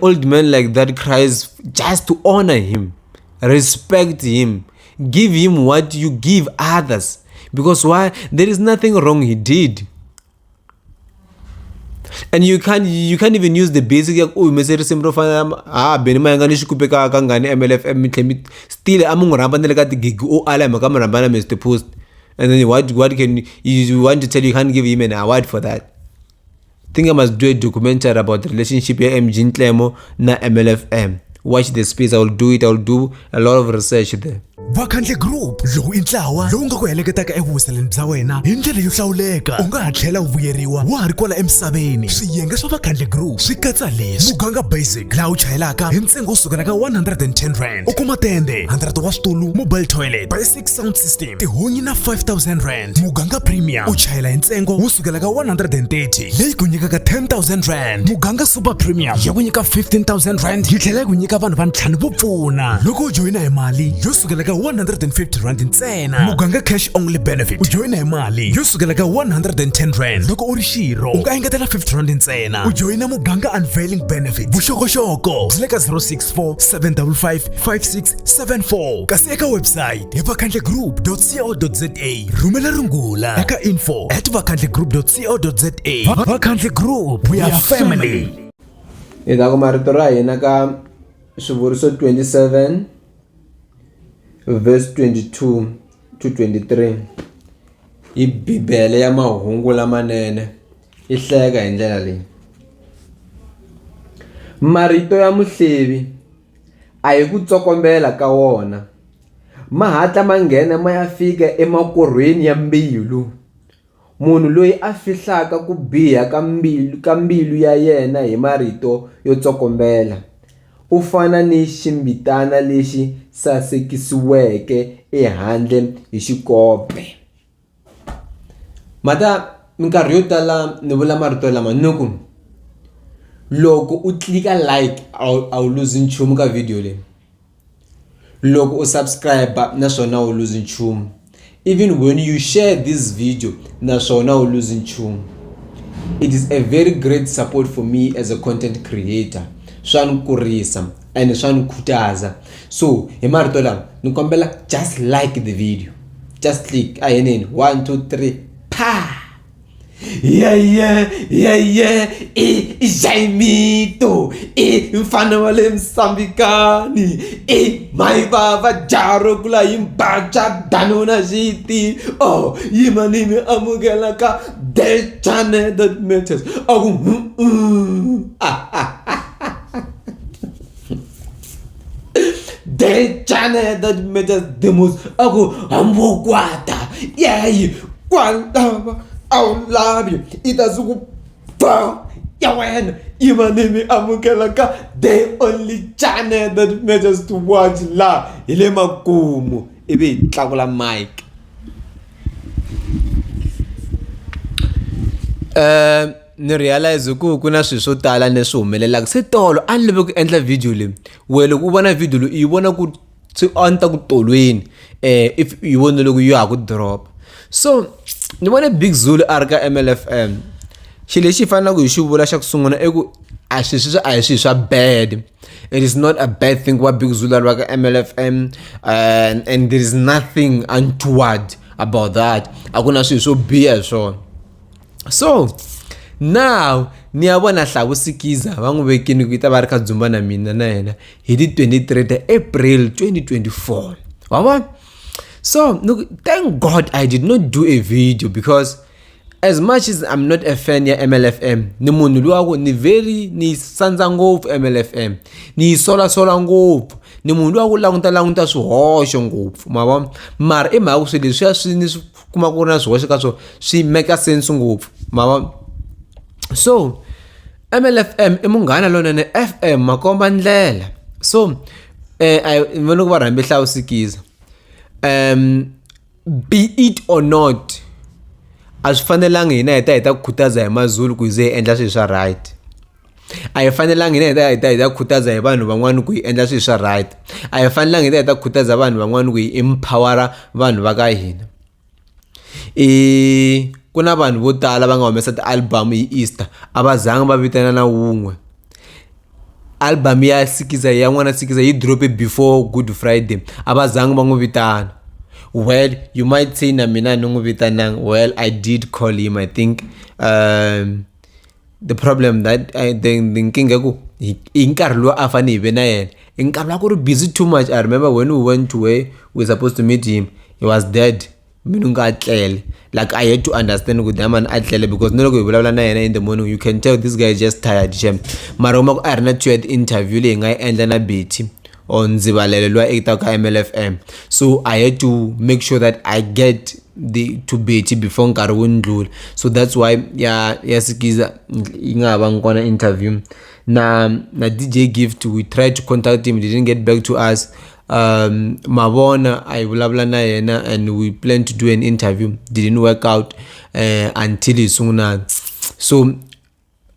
old man like that cries just to honor him, respect him, give him what you give others. Because why? There is nothing wrong he did. And you can't even use the basic beni mayanga ni xikupe ka ngani MLFM still amunguramba nele ka tigig o ala maka muramba na Mr. Post. And then what can you want to tell you can't give him an award for that? I think I must do a documentary about the relationship ya MG Ntlemo na MLFM. Watch the space. I'll do it. I'll do a lot of research there. Vakhandle Group lowu i ntlawa lowu nga ku heleketaka evuhuseleni bya wena hi ndlela yo hlawuleka. U nga ha tlhela u vuyeriwa wa ha ri kwala emisaveni. Swiyenge swa Vakhandle Group swi katsa leswi: muganga basic laha u chayelaka hi ntsengo wo sukela ka 110 rand. U kuma tende 100 wa switulu, mobile toilet, basic sound system, tihunyi na 5000 rand. Muganga premium u chayela hi ntsengo wo sukela ka 130 leyi ku nyikaka 10,000 rand. Muganga super premium ya ku nyika 15,000 rand yi tlhela ku nyika vanhu va ntlhanu vo pfuna loko u joyina hi mali yo sukela ka 150 rand ntsena. Muganga cash only benefit u joyina hi mali yo sukela ka 110 rand. Loko u ri xirho u nga engetela 50 rand ntsena. U joyina muganga unveiling benefit. Vuxokoxoko byi le ka 064 755 5674 kasi eka website hi vakhandlegroup.co.za. Rhumela rungula eka info@vakhandlegroup.co.za. Vakhandle Group, we are family. Ida ku marito ra hina ka Swivuriso 27 verse 22 to 23. I Bibele ya mahungu lamanene yi hlayeka hi ndlela leyi. Marito ya muhlevi a hi ku tsokombela ka wona, ma hatla ma nghena ma ya fika emakorhweni ya mbilu. Munhu loyi a fihlaka ku biha ka mbilu ya yena hi marito yo tsokombela u fana ni ximbitana lexi sasekisiweke ehandle hi xikope. Mata minkarhi yo tala ni vula marito lama nuku loko u klika like a wu lose nchumu ka video leyi. Loko u subscribe naswona u lose nchumu. Even when you share this video naswona u lose nchumu. It is a very great support for me as a content creator. Swa ni kurisa and swa ni khutaza. So hi marito lama ni kombela just like the video, just click 1 2 3 pa. Yeah Jaimito mfana wale Msambikani mai baba jaro kula imbacha danona jiti yimanimi amugela ka the channel that matters the channel that matters the most ambokwata kwalaba awulabi itazuku pa yawen imanimi amukela ka the only channel that matters to watch la ile makumu ibe tlakula mic. Ni realize ku kuna swilo swo tala leswi humelelaka se tolo a ni lave ku endla video leyi. Wena loko u vona video leyi u vona ku swi anta ku tolweni if you vona loko you ha ku drop. So ni vona Big Zulu a ri ka MLFM. Xilo lexi faneleke hi xi vula xa ku sungula i ku a hi swilo swa bad. It is not a bad thing what Big Zulu a ri ka MLFM and there is nothing untoward about that. A ku na swilo swo biha hi swona. So now ni ya vona Hlavusikiza va n'wi vekini ku ta va ri kha dzumba na mina na yena hi ti 23 April 2024. Wa vona? So thank God I did not do a video because as much as I'm not a fan ya MLFM, ni munhu luwa ni sandza ngopfu MLFM, ni sola ngopfu, ni munhu luwa ku languta swihoxo ngopfu, ma vona? Mara i mhaka swilo leswi swi ni kuma ku ri na swihoxo ka swona swi make sense ngopfu, ma vona? So MLFM i munghana lonene FM makomba ndlela. So I vona ku va rhambe Hlavusikiza. Be it or not, a swi fanelangi hina hi ta khutaza hi maZulu ku ze endla swilo swa right. A hi fanelangi hina hi ta khutaza hi vanhu van'wana ku hi endla swilo swa right. A hi fanelangi hina hi ta khutaza vanhu van'wana ku hi empowera vanhu va ka hina. Ku na vanhu vo tala va nga humesa ti-album hi Easter a va zanga va vitana na wun'we. album ya Sikiza ya n'wana Sikiza yi drope before Good Friday abazange va n'wi vitana. Well, you might say na mina ni n'wi vitananga. Well, I did call him. I think the problem that the nkinga ku hi nkarhi lowu a fane hi ve na yena i nkarhi wa ku ri busy too much. I remember when we went to where we were supposed to meet him, he was dead. Mina nga tlele. Like I had to understand ku that man a tlele because no loko hi vulavula na yena in the morning you can tell this guy is just tired shem. Mara uma ku a ri na interview leyi nga yi endla na Betty on Ndzivalelo lwa eka ka MLFM. So I had to make sure that I get to Betty before nkarhi wu ndlula. So that's why ya Sikiza yi nga va ngona interview. Na DJ Gift, we tried to contact him, he didn't get back to us. Mabona I vulavula na yena and we planned to do an interview, didn't work out until sunguna. So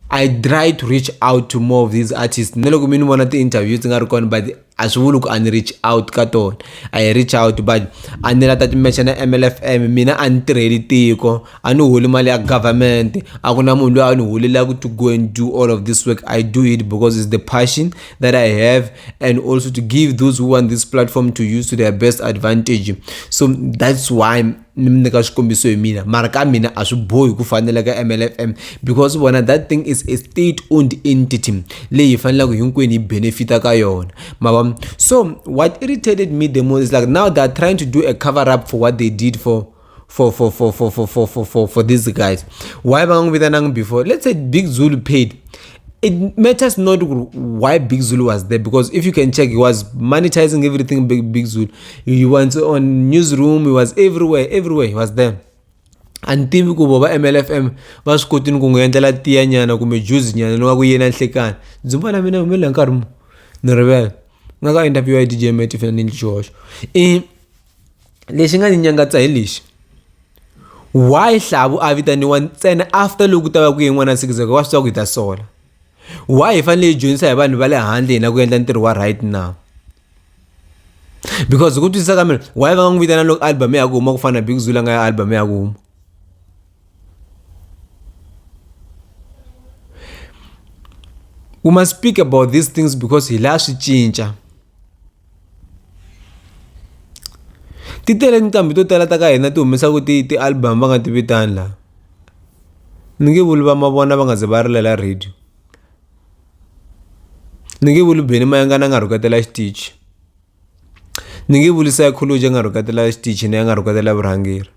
I tried to reach out to more of these artists. Naloko mina vona ti interviews nga ri kona but asivuli ku ani reach out ka tona. I reach out but anela ta timecha na MLFM mina a ni tirheli tiko a ni holi mali ya government a ku na munhu loyi a ni holelaku to go and do all of this work. I do it because it's the passion that I have and also to give those who want this platform to use to their best advantage. So that's why ni nyika xikombiso hi mina mara ka mina a swi bohi ku fanela ka MLFM because vona that thing is a state owned entity leyi fanelaka hinkwenu hi benefita ka yona. So what irritated me the most is like now they're trying to do a cover up for what they did for these guys. Why bang with an before? Let's say Big Zulu paid. It matters not why Big Zulu was there because if you can check, he was monetizing everything. Big Zulu, he went on newsroom, he was everywhere he was there. Until ku boba MLFM va swi kotini ku n'wi endlela tiya nyana kumbe juice nyana ni wa ku yena nhlekani dzumba mina humele nkarhi mu ni rivele nga ka interview ya DJ Matt fana ni Josh lexi nga ni nyangatsa hi lexi why Hlavu a vitaniwa ntsena after loko ta va ku yin'wana Sikiza wa swi ku hi ta sola. Why hi fanele hi dyondzisa hi vanhu va le handle hina ku endla ntirho wa right now because ku twisisa ka mina why va nga n'wi vitana loko album ya ku huma ku fana na Big Zulu nga ya album ya ku huma. We must speak about these things because hi la swi cinca. Ti tele nqambi to tala ta ka hina ti humesaku ti album va nga ti vitani la. Ni nge vuli va Mavona va nga ze va rilela radio. Ni nge vuli Benny Mayengani a nga rhuketela xitichi. Ni nge vuli Psychology a nga rhuketela xitichi ni a nga rhuketela vurhangeri.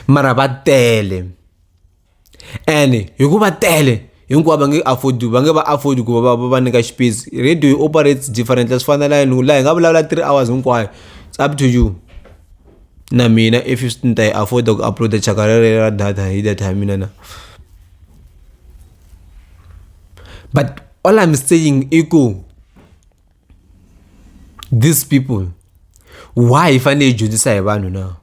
Mara va tele and hikuva tele hinkwavo va nge afford ku va nyika space. Radio operates differently swi fana na laha hi nga vulavula 3 hours hinkwayo. It's up to you na mina if you ni ta yi afford ku upload chaka ra data hi data ya mina na. But all I'm saying is these people why fanele hi dyondzisa hi vanhu na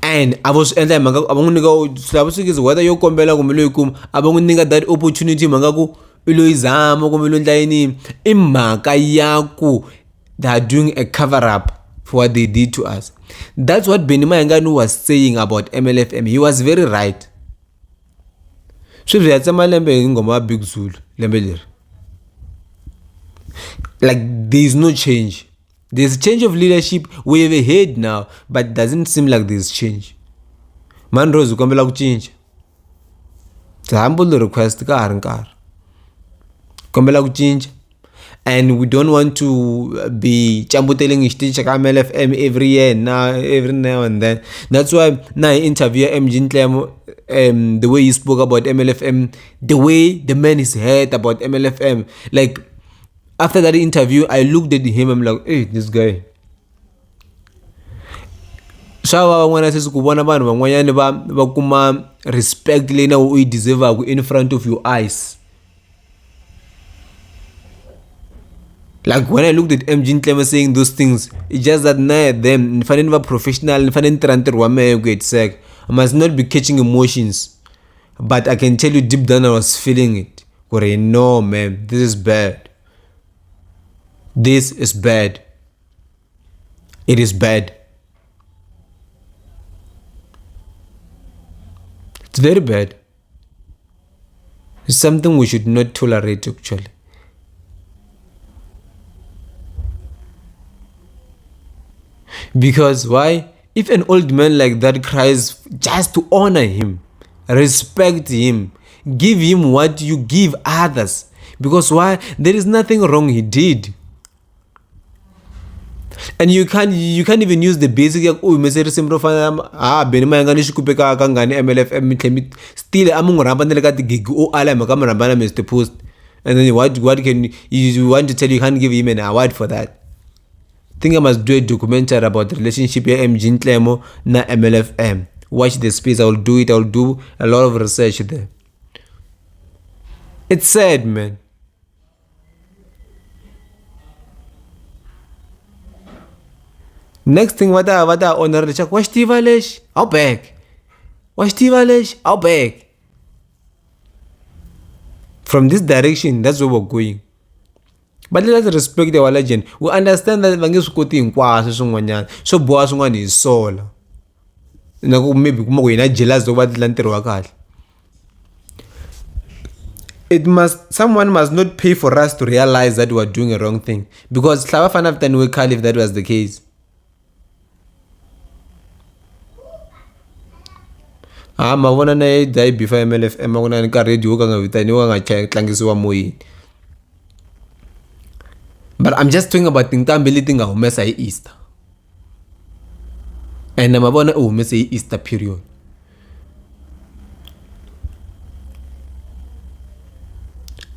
and avo swi endla hi mhaka a va n'wi nyika Hlavu Sikiza whether yo kombela kumbe loyi kuma a va n'wi nyika that opportunity mhaka ku i loyi zama kumbe lo endla yini i mhaka ya ku they are doing a cover up for what they did to us. That's what Benny Mayengani was saying about MLFM. He was very right. Sweswi ya tsema lembe hi ngoma ya Big Zulu lembe leri. Like there is no change. There's a change of leadership. We have a head now, but it doesn't seem like there's change. Man Rose ukombela ku cinca. It's a humble request ka hari nkarhi. Kombela ku cinca. And we don't want to be chambuteling xitichi ka MLFM every now and then. That's why now interview MG Ntlemo, the way he spoke about MLFM, the way the man is hurt about MLFM. Like after that interview, I looked at him, I'm like, hey, this guy. Swa van'wana se ku vona vanhu van'wanyana va kuma respect leyi na u yi deserve in front of your eyes. Like when I looked at MG Ntlemo saying those things, it's just that now them fanele va professional, fanele tirha ntirho wa mehe ku hetiseka. I must not be catching emotions, but I can tell you deep down I was feeling it. No man, this is bad. This is bad. It is bad. It's very bad. It's something we should not tolerate actually. Because why? If an old man like that cries just to honor him, respect him, give him what you give others. Because why? There is nothing wrong he did. And you can't even use the basic message simple benimangani shikupeka kangani MLFM still amungurambandele ka gig o ala makamrambana Mr. Post. And then what can you want to tell you can't give him an award for that? I think I must do a documentary about the relationship here MG Ntlemo na MLFM. Watch the space. I'll do it. I'll do a lot of research there. It's sad, man. Next thing, what I honor the check. Watch Tivalesh, I'll back. Watch Tivalesh, I'll back. From this direction, that's where we're going. But let's respect our legend. We understand that vangisukoti inkwasa swin'wanyana swo boha swin'wana hi sola. Maybe kuma ku hina jealous over ntiro wa kahle. Someone must not pay for us to realize that we are doing a wrong thing. Because hlava fana after we call if that was the case. Mavona na die before MLFM kuna ni ka radio ka nga vitaniwa nga tlangisiwa moyeni. But I'm just talking about tinkambi leti nga humesa hi Easter. And mavona u humese hi Easter period.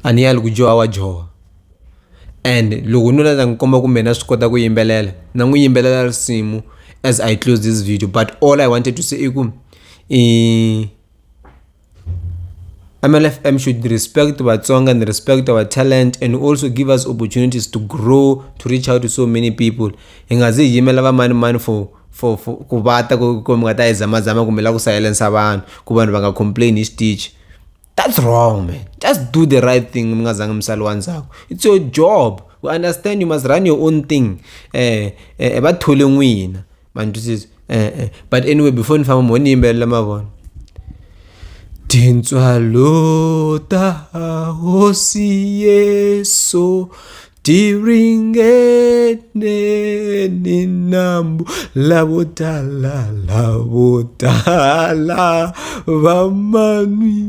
Ani ya lukujoha wa joha. And loko no la nkomba ku mena swi kota ku yimbelela na n'wi yimbelela risimu as I close this video. But all I wanted to say is MLFM should respect our song and respect our talent and also give us opportunities to grow, to reach out to so many people. Ingazi yimela va mani for kubata ku mngata izama kumela ku silence abantu ku vanhu va nga complain hi stage. That's wrong, man. Just do the right thing. It's your job. We understand you must run your own thing. But anyway, before you find money, Tintswalota osieso diringene ninambu labotala vamanwi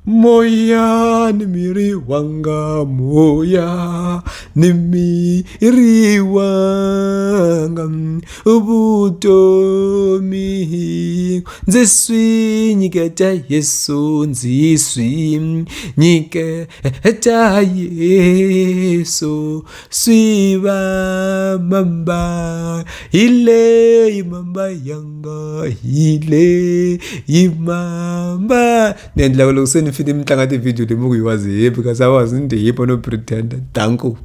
moya nimiri wanga moya nimiri wanga ubutomi nziswi nyiketa Yesu nziswi nyiketa Yesu swiva mamba ile imamba yanga ile imamba nendla lokuseni film tlanga ti video lemuku yiwazi because I wasn't the hip no pretender. Thank you.